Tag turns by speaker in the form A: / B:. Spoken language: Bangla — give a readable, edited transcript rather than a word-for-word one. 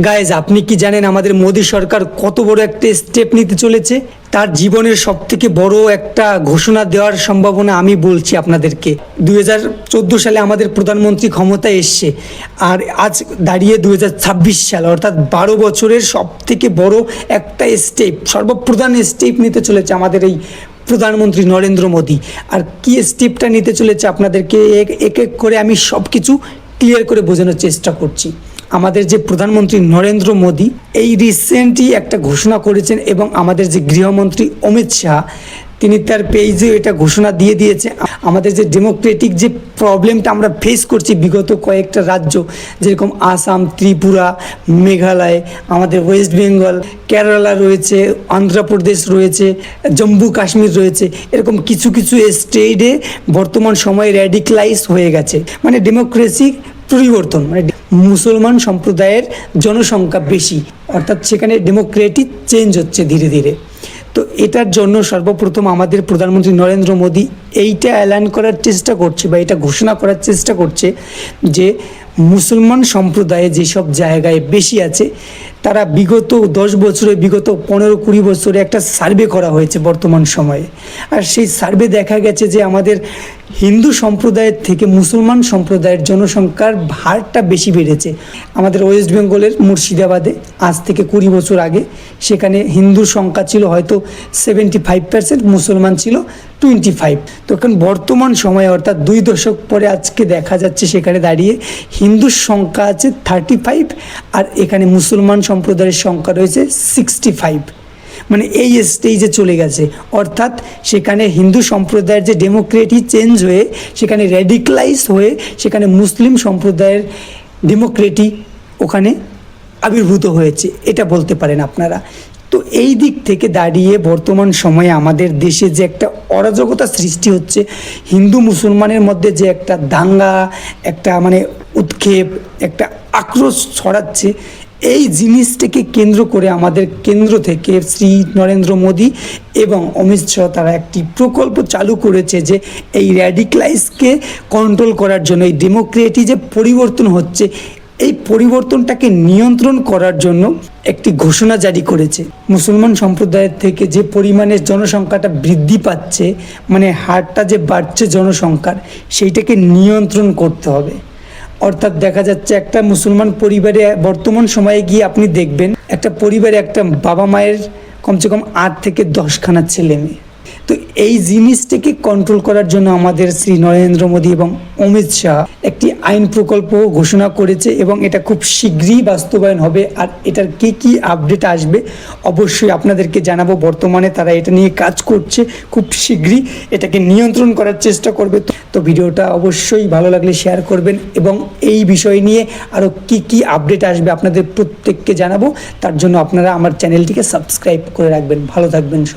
A: গাইজ, আপনি কি জানেন আমাদের মোদী সরকার কত বড় একটা স্টেপ নিতে চলেছে? তার জীবনের সব থেকে বড় একটা ঘোষণা দেওয়ার সম্ভাবনা আমি বলছি আপনাদেরকে। 2014 সালে আমাদের প্রধানমন্ত্রী ক্ষমতায় এসছে, আর আজ দাঁড়িয়ে 2026 সাল, অর্থাৎ 12 বছরের সব থেকে বড় একটা স্টেপ, সর্বপ্রধান স্টেপ নিতে চলেছে আমাদের এই প্রধানমন্ত্রী নরেন্দ্র মোদী। আর কি স্টেপটা নিতে চলেছে আপনাদেরকে এক এক করে আমি সব কিছু ক্লিয়ার করে বোঝানোর চেষ্টা করছি। আমাদের যে প্রধানমন্ত্রী নরেন্দ্র মোদী এই রিসেন্টলি একটা ঘোষণা করেছেন, এবং আমাদের যে গৃহমন্ত্রী অমিত শাহ তিনি তার পেজে এটা ঘোষণা দিয়ে দিয়েছে। আমাদের যে ডেমোক্রেটিক যে প্রবলেমটা আমরা ফেস করছি বিগত কয়েকটা রাজ্য, যেরকম আসাম, ত্রিপুরা, মেঘালয়, আমাদের ওয়েস্ট বেঙ্গল, কেরালা রয়েছে, অন্ধ্রপ্রদেশ রয়েছে, জম্মু কাশ্মীর রয়েছে, এরকম কিছু কিছু স্টেটে বর্তমান সময়ে র্যাডিক্যালাইজ হয়ে গেছে। মানে ডেমোক্রেসি পরিবর্তন, মানে মুসলমান সম্প্রদায়ের জনসংখ্যা বেশি, অর্থাৎ সেখানে ডেমোক্রেটিক চেঞ্জ হচ্ছে ধীরে ধীরে। তো এটার জন্য সর্বপ্রথম আমাদের প্রধানমন্ত্রী নরেন্দ্র মোদী এইটা অ্যালান করার চেষ্টা করছে, বা এটা ঘোষণা করার চেষ্টা করছে যে মুসলমান সম্প্রদায়ে যেসব জায়গায় বেশি আছে, তারা বিগত 10 বছরে, বিগত 15-20 বছরে একটা সার্ভে করা হয়েছে বর্তমান সময়ে। আর সেই সার্ভে দেখা গেছে যে আমাদের হিন্দু সম্প্রদায়ের থেকে মুসলমান সম্প্রদায়ের জনসংখ্যার হারটা বেশি বেড়েছে। আমাদের ওয়েস্ট বেঙ্গলের মুর্শিদাবাদে আজ থেকে 20 বছর আগে সেখানে হিন্দুর সংখ্যা ছিল হয়তো 75%, মুসলমান ছিল 25। তো এখন বর্তমান সময়ে, অর্থাৎ 2 দশক পরে আজকে দেখা যাচ্ছে সেখানে দাঁড়িয়ে হিন্দুর সংখ্যা আছে 35, আর এখানে মুসলমান সম্প্রদায়ের সংখ্যা রয়েছে 65। মানে এই স্টেজে চলে গেছে, অর্থাৎ সেখানে হিন্দু সম্প্রদায়ের যে ডেমোক্রেটিক চেঞ্জ হয়ে সেখানে র্যাডিক্যালাইজ হয়ে সেখানে মুসলিম সম্প্রদায়ের ডেমোক্রেটি ওখানে আবির্ভূত হয়েছে, এটা বলতে পারেন আপনারা। তো এই দিক থেকে দাঁড়িয়ে বর্তমান সময়ে আমাদের দেশে যে একটা অরাজকতা সৃষ্টি হচ্ছে, হিন্দু মুসলমানের মধ্যে যে একটা দাঙ্গা, একটা মানে উৎক্ষেপ, একটা আক্রোশ ছড়াচ্ছে, এই জিনিসটাকে কেন্দ্র করে আমাদের কেন্দ্র থেকে শ্রী নরেন্দ্র মোদী এবং অমিত শাহ তারা একটি প্রকল্প চালু করেছে যে এই র্যাডিক্যালাইজকে কন্ট্রোল করার জন্য, এই ডেমোক্রেটি যে পরিবর্তন হচ্ছে এই পরিবর্তনটাকে নিয়ন্ত্রণ করার জন্য একটি ঘোষণা জারি করেছে। মুসলমান সম্প্রদায়ের থেকে যে পরিমাণে জনসংখ্যাটা বৃদ্ধি পাচ্ছে, মানে হারটা যে বাড়ছে জনসংখ্যার, সেইটাকে নিয়ন্ত্রণ করতে হবে। অর্থাৎ দেখা যাচ্ছে একটা মুসলমান পরিবারে বর্তমান সময়ে গিয়ে আপনি দেখবেন একটা পরিবারে একটা বাবা মায়ের কমসে কম 8 থেকে 10খানা ছেলে মেয়ে। তো এই জিনিসটাকে কন্ট্রোল করার জন্য আমাদের শ্রী নরেন্দ্র মোদী এবং অমিত শাহ একটি আইন প্রকল্প ঘোষণা করেছে, এবং এটা খুব শীঘ্রই বাস্তবায়ন হবে। আর এটার কি আপডেট আসবে অবশ্যই আপনাদেরকে জানাবো। বর্তমানে তারা এটা নিয়ে কাজ করছে, খুব শীঘ্রই এটাকে নিয়ন্ত্রণ করার চেষ্টা করবে। তো ভিডিওটা অবশ্যই ভালো লাগলে শেয়ার করবেন, এবং এই বিষয় নিয়ে আরও কি আপডেট আসবে আপনাদের প্রত্যেককে জানাবো। তার জন্য আপনারা আমার চ্যানেলটিকে সাবস্ক্রাইব করে রাখবেন। ভালো থাকবেন সব।